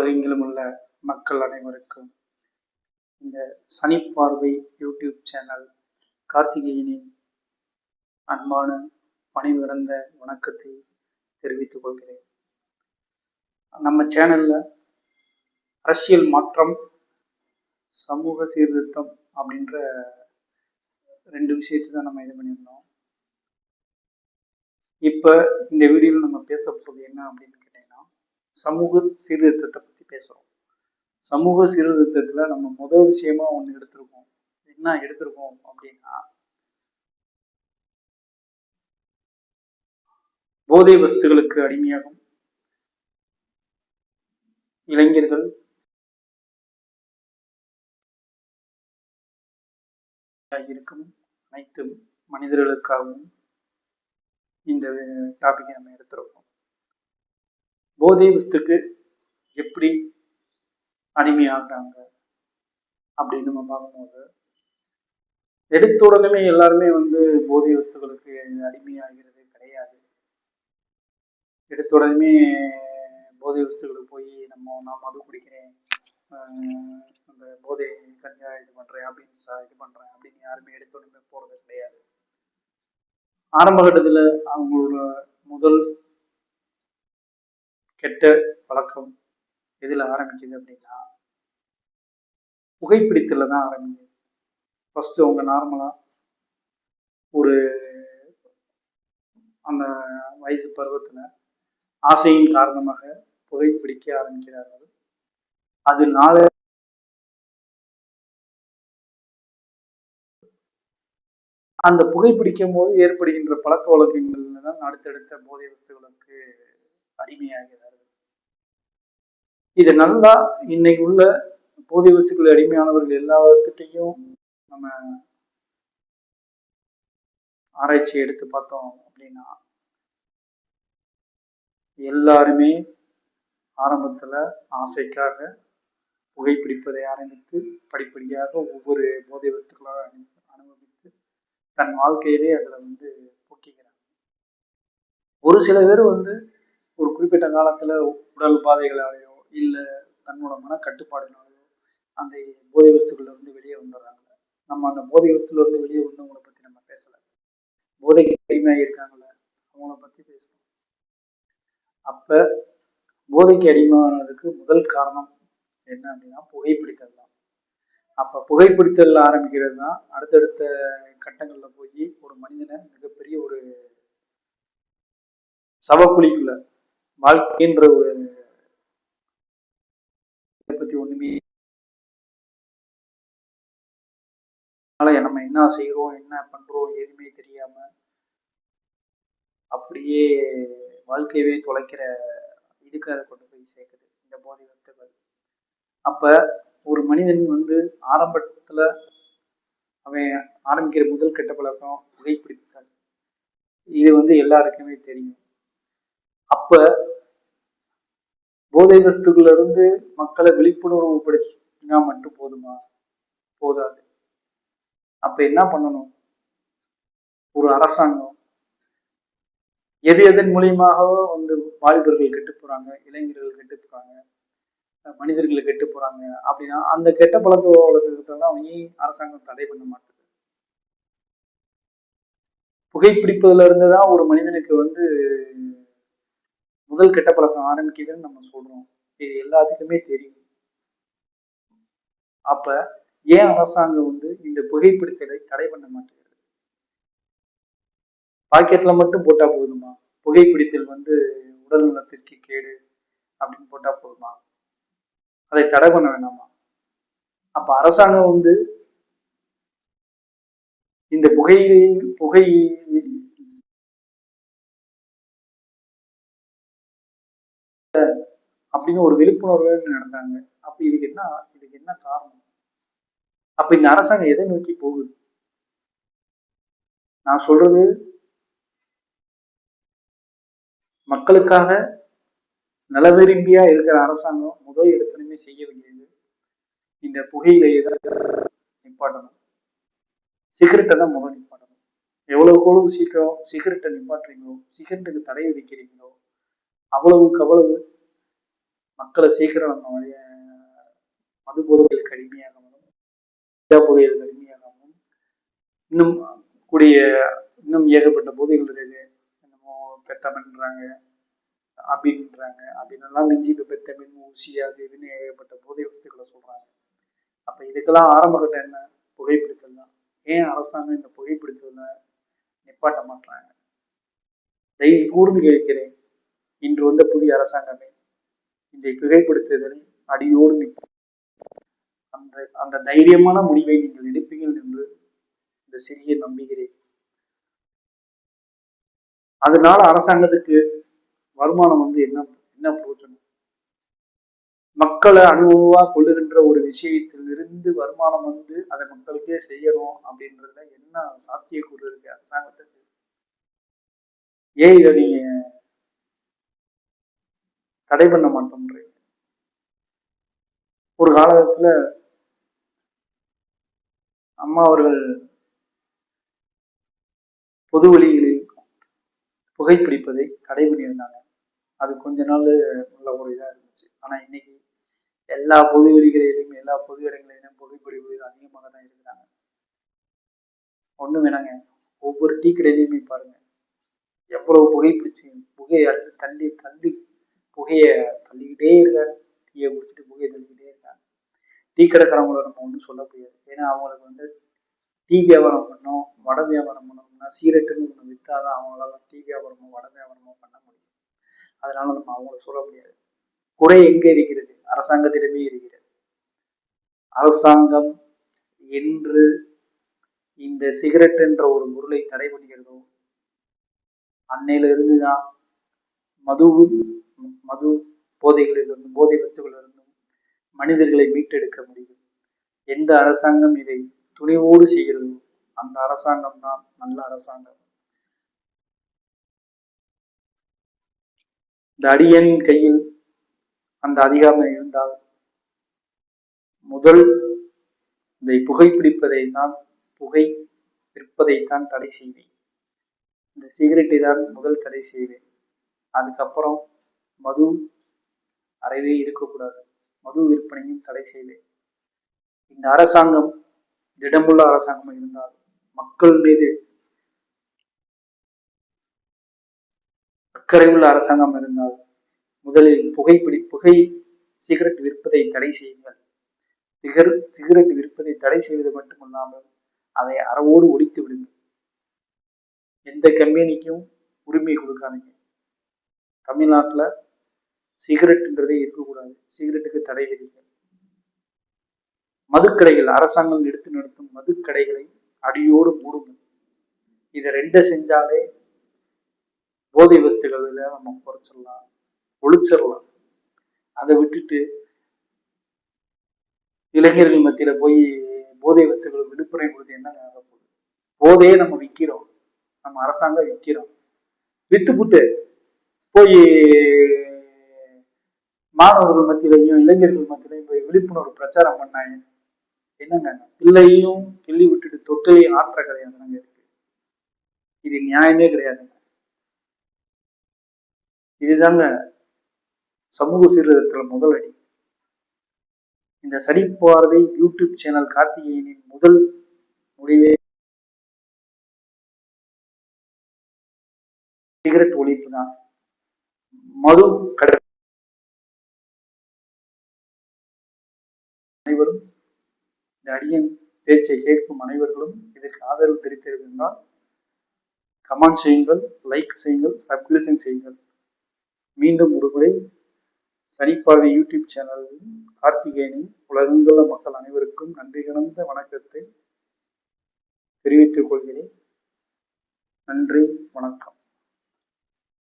உலகெங்கிலும் உள்ள மக்கள் அனைவருக்கும் இந்த சனிப்பார்வை யூடியூப் சேனல் கார்த்திகேயனின் அன்பான பணிவிறந்த வணக்கத்தை தெரிவித்துக் கொள்கிறேன். நம்ம சேனல்ல அரசியல் மாற்றம், சமூக சீர்திருத்தம் அப்படின்ற 2 விஷயத்தை தான் நம்ம இது பண்ணியிருந்தோம். இப்ப இந்த வீடியோவில் நம்ம பேச போகிறது என்ன அப்படின்னு கேட்டீங்கன்னா, சமூக சீர்திருத்தத்தை பத்தி பேசுறோம். சமூக சீர்திருத்தத்துல நம்ம முதல் விஷயமா ஒண்ணு எடுத்திருக்கோம். என்ன எடுத்திருக்கோம் அப்படின்னா, போதை வஸ்துகளுக்கு அடிமையாகும் இளைஞர்கள் இருக்கும் அனைத்து மனிதர்களுக்காகவும் இந்த டாபிக்கை நம்ம எடுத்திருக்கோம். போதை வஸ்துக்கு எப்படி அடிமையாகிறாங்க அப்படின்னு நம்ம பார்க்கும்போது, எடுத்த உடனே எல்லாருமே போதை வஸ்துகளுக்கு அடிமையாகிறது கிடையாது. எடுத்த உடனே போதை வஸ்துகளுக்கு போய் நான் மது குடிக்கிறேன், அந்த போதை கஞ்சா இது பண்றேன் அப்படின்னு யாருமே எடுத்த உடனே போறது கிடையாது. ஆரம்ப கட்டத்துல அவங்களோட முதல் கெட்ட பழக்கம் எதுல ஆரம்பிக்குது அப்படின்னா, புகைப்பிடித்தல தான் ஆரம்பிக்குது. ஃபர்ஸ்ட் அவங்க நார்மலா ஒரு அந்த வயசு பருவத்துல ஆசையின் காரணமாக புகைப்பிடிக்க ஆரம்பிக்கிறார்கள். அதனால அந்த புகைப்பிடிக்கும் போது ஏற்படுகின்ற பழக்க வழக்கங்கள்ல தான் அடுத்தடுத்த போதை வஸ்துகளுக்கு அடிமையாகிறார்கள். இது நல்லா இன்னைக்கு உள்ள போதை வஸ்துக்கள் அடிமையானவர்கள் எல்லாத்துட்டையும் நம்ம ஆராய்ச்சி எடுத்து பார்த்தோம் அப்படின்னா, எல்லாருமே ஆரம்பத்துல ஆசைக்காக புகைப்பிடிப்பதை ஆரம்பித்து படிப்படியாக ஒவ்வொரு போதை வஸ்துக்களாக அனுபவித்து தன் வாழ்க்கையிலே அதுல போக்கிக்கிறாங்க. ஒரு சில பேர் ஒரு குறிப்பிட்ட காலத்துல உடல் பாதைகளாலேயோ இல்ல தன்னோட மனக்கட்டுப்பாடுனாலேயோ அந்த போதை வஸ்துக்கள்ல வெளியே வந்துடுறாங்க. நம்ம அந்த போதை வஸ்துல வெளியே வந்தவங்களை பத்தி நம்ம பேசல, போதைக்கு அடிமையாக இருக்காங்கல்ல அவங்கள பத்தி பேசணும். அப்ப போதைக்கு அடிமையானதுக்கு முதல் காரணம் என்ன அப்படின்னா புகைப்பிடித்தல் தான். அப்ப புகைப்பிடித்தல் ஆரம்பிக்கிறது தான் அடுத்தடுத்த கட்டங்கள்ல போய் ஒரு மனிதனை மிகப்பெரிய ஒரு சவக்குழிக்குள்ள வாழ்க்கைன்ற ஒரு இதை பத்தி ஒண்ணுமே நம்ம என்ன செய்யறோம் என்ன பண்றோம் எதுவுமே தெரியாம அப்படியே வாழ்க்கையவே தொலைக்கிற இதுக்கு அதை கொண்டு போய் சேர்க்குது இந்த போதை வஸ்துகள். அப்ப ஒரு மனிதன் ஆரம்பத்துல அவன் ஆரம்பிக்கிற முதல் கெட்ட பழக்கம் புகைப்பிடித்தல். இது எல்லாருக்குமே தெரியும். அப்ப போதை வஸ்துகள்ல இருந்து மக்களை விழிப்புணர்வு படுத்தினா மட்டும் போதுமா? போதாது. அப்ப என்ன பண்ணணும்? ஒரு அரசாங்கம் எது எதன் மூலியமாக வாலிபர்கள் கெட்டு போறாங்க, இளைஞர்கள் கெட்டு போறாங்க, மனிதர்கள் கெட்டு போறாங்க அப்படின்னா அந்த கெட்ட பழக்க வழக்கத்தெல்லாம் அரசாங்கம் தடை பண்ண மாட்டேங்குது. புகைப்பிடிப்பதுல இருந்துதான் ஒரு மனிதனுக்கு முதல் கெட்ட பழக்கம் ஆரம்பிக்குதுன்னு நம்ம சொல்றோம். இது எல்லாத்துக்குமே தெரியும். அப்ப ஏன் அரசாங்கம் இந்த புகைப்பிடித்தலை தடை பண்ண மாட்டேங்குது? பாக்கெட்ல மட்டும் போட்டா போதுமா? புகைப்பிடித்தல் உடல் நலத்திற்கு கேடு அப்படின்னு போட்டா போதுமா? அதை தடை பண்ண வேண்டாமா? அப்ப அரசாங்கம் இந்த புகை அப்படின்னு ஒரு விழிப்புணர்வு நடந்தாங்க. அப்ப இதுக்கு என்ன காரணம்? அப்ப இந்த அரசாங்கம் எதை நோக்கி போகுது? நான் சொல்றது மக்களுக்காக நல விரும்பியா இருக்கிற அரசாங்கம் முதல் எடுத்துமே செய்ய வேண்டியது இந்த புகையிலையை தான் நிப்பாட்டணும். சிகரெட்டை தான் முதல் நிப்பாட்டணும். எவ்வளவு சீக்கிரம் சிகரெட்டை நிப்பாட்டுறீங்களோ, சிகரெட்டுக்கு தடை விதிக்கிறீங்களோ அவ்வளவுக்கு அவ்வளவு மக்களை சீக்கிரம் நம்ம மது போதைகளுக்கு அடிமையாகவும், கஞ்சா போதைகளுக்கு அடிமையாகவும், இன்னும் கூடிய இன்னும் ஏகப்பட்ட போதைகள் இருக்கு. என்னமோ பெத்தமின்றாங்க, அப்படின்றாங்க. அப்படின்னெல்லாம் மிஞ்சி இப்போ பெத்தமின், ஊசி, அது இதுன்னு ஏகப்பட்ட போதை வஸ்துக்களை சொல்றாங்க. அப்ப இதுக்கெல்லாம் ஆரம்ப கட்டம் என்ன? புகைப்பிடித்தல் தான். ஏன் அரசாங்கம் இந்த புகைப்பிடித்தலை நிப்பாட்ட மாட்டாங்க? தயவு கூர்ந்து கேட்கிறேன், இன்று வந்த புதிய அரசாங்கமே இந்த புகைப்பிடித்தலை அடியோடு நிற்கும். அந்த அந்த தைரியமான முடிவை நீங்கள் எடுப்பீர்கள் என்று இந்த சிறிய நம்புகிறேன். அதனால அரசாங்கத்துக்கு வருமானம் என்ன என்ன பிரயோஜனம்? மக்களை அனுபவமா கொள்ளுகின்ற ஒரு விஷயத்திலிருந்து வருமானம் அதை மக்களுக்கே செய்யணும் அப்படின்றதுல என்ன சாத்தியக்கூறு இருக்கு அரசாங்கத்துக்கு? ஏன் இதை நீங்க தடை பண்ண மாட்டோம்ன்றீங்க? ஒரு காலத்துல அம்மா அவர்கள் பொது வழிகளில் புகைப்பிடிப்பதை தடை பண்ணியிருந்தாங்க. அது கொஞ்ச நாள் உள்ள ஒரு இதா இருந்துச்சு. ஆனா இன்னைக்கு எல்லா பொது வெளிகளிலும், எல்லா பொது இடங்களிலும் புகைப்பிடிப்பது அதிகமாக தான் இருக்கிறாங்க. ஒண்ணு வேணாங்க, ஒவ்வொரு டீ கடையிலையுமே பாருங்க, எவ்வளவு புகைப்பிடிச்சு புகையை தள்ளி தள்ளி புகையை தள்ளிக்கிட்டே இருக்காங்க. டீயை குடிச்சிட்டு புகையை தள்ளிக்கிட்டே இருக்காங்க. டீ கடைக்காரவங்களை நம்ம ஒன்றும் சொல்ல முடியாது. ஏன்னா அவங்களுக்கு டீ வியாபாரம் பண்ணோம், வடை வியாபாரம் பண்ணோம்னா சீரட்டுன்னு ஒன்று விற்றாதான் அவங்களால டீ வியாபாரமோ வடை வியாபாரமோ பண்ண முடியும். அதனால நம்ம அவங்கள சொல்ல முடியாது. குறை எங்கே இருக்கிறது? அரசாங்கத்திடமே இருக்கிறது. அரசாங்கம் என்று இந்த சிகரெட் என்ற ஒரு பொருளை தடை பண்ணுகிறதோ அன்னையில இருந்துதான் மது போதைகளிலிருந்தும் போதை வத்துகளிலிருந்தும் மனிதர்களை மீட்டெடுக்க முடியும். எந்த அரசாங்கம் இதை துணிவோடு செய்கிறதோ அந்த அரசாங்கம் தான் நல்ல அரசாங்கம். இந்த அடியனின் கையில் அந்த அதிகாரம் இருந்தால் முதல் இதை புகைப்பிடிப்பதை தான், புகை விற்பதைத்தான் தடை செய்வேன். இந்த சிகரெட்டை தான் முதல் தடை செய்வேன். அதுக்கப்புறம் மது அறவே இருக்கக்கூடாது, மது விற்பனையும் தடை செய்வேன். இந்த அரசாங்கம் திடமுள்ள அரசாங்கம் இருந்தால், மக்கள் மீது அக்கறை உள்ள அரசாங்கம் இருந்தால் முதலில் புகை சிகரெட் விற்பதை தடை செய்யுங்கள். சிகரெட் விற்பதை தடை செய்வது மட்டுமல்லாமல் அதை அறவோடு ஒழித்து விடுங்கள். எந்த கம்பெனிக்கும் உரிமை கொடுக்காதீங்க. தமிழ்நாட்டில் சிகரெட்ன்றதே இருக்கக்கூடாது, சிகரெட்டுக்கு தடை விதிங்க. மதுக்கடைகள், அரசாங்கம் எடுத்து நடத்தும் மதுக்கடைகளை அடியோடு மூடுங்கள். இதை ரெண்டை செஞ்சாலே போதை வஸ்துகளில் நம்ம குறைச்சிடலாம், ஒழிச்சிடலாம். அதை விட்டுட்டு இளைஞர்கள் மத்தியில போய் போதை வஸ்துகள் விடுப்புரை கொடுத்து என்ன ஆக போகுது? போதையே நம்ம விற்கிறோம், நம்ம அரசாங்கம் விற்கிறோம். வித்துப்புட்டு போய் மாணவர்கள் மத்தியிலையும் இளைஞர்கள் மத்தியிலையும் போய் விழிப்புணர்வு பிரச்சாரம் பண்ணாங்க. என்னங்க, பிள்ளையும் கிள்ளி விட்டுட்டு தொட்டிலையும் ஆற்ற கதையாங்க இருக்கு. இது நியாயமே கிடையாதுங்க. இதுதாங்க சமூக சீர்திருத்தத்துல முதல் அடி. இந்த சரிபார்வை யூடியூப் சேனல் கார்த்திகேயனின் முதல் முடிவே சிகரெட் ஒழிப்பு தான். மது கடை அனைவரும், இந்த அடியின் பேச்சை கேட்கும் அனைவர்களும் இதற்கு ஆதரவு தெரிவித்திருந்தால் கமெண்ட் செய்யுங்கள், லைக் செய்யுங்கள், சப்ஸ்கிரிப்ஷன் செய்யுங்கள். மீண்டும் ஒருமுறை சரிபார்வை யூடியூப் சேனலில் கார்த்திகேயனின் உலகெங்குள்ள மக்கள் அனைவருக்கும் நன்றி கலந்த வணக்கத்தை தெரிவித்துக் கொள்கிறேன். நன்றி, வணக்கம்.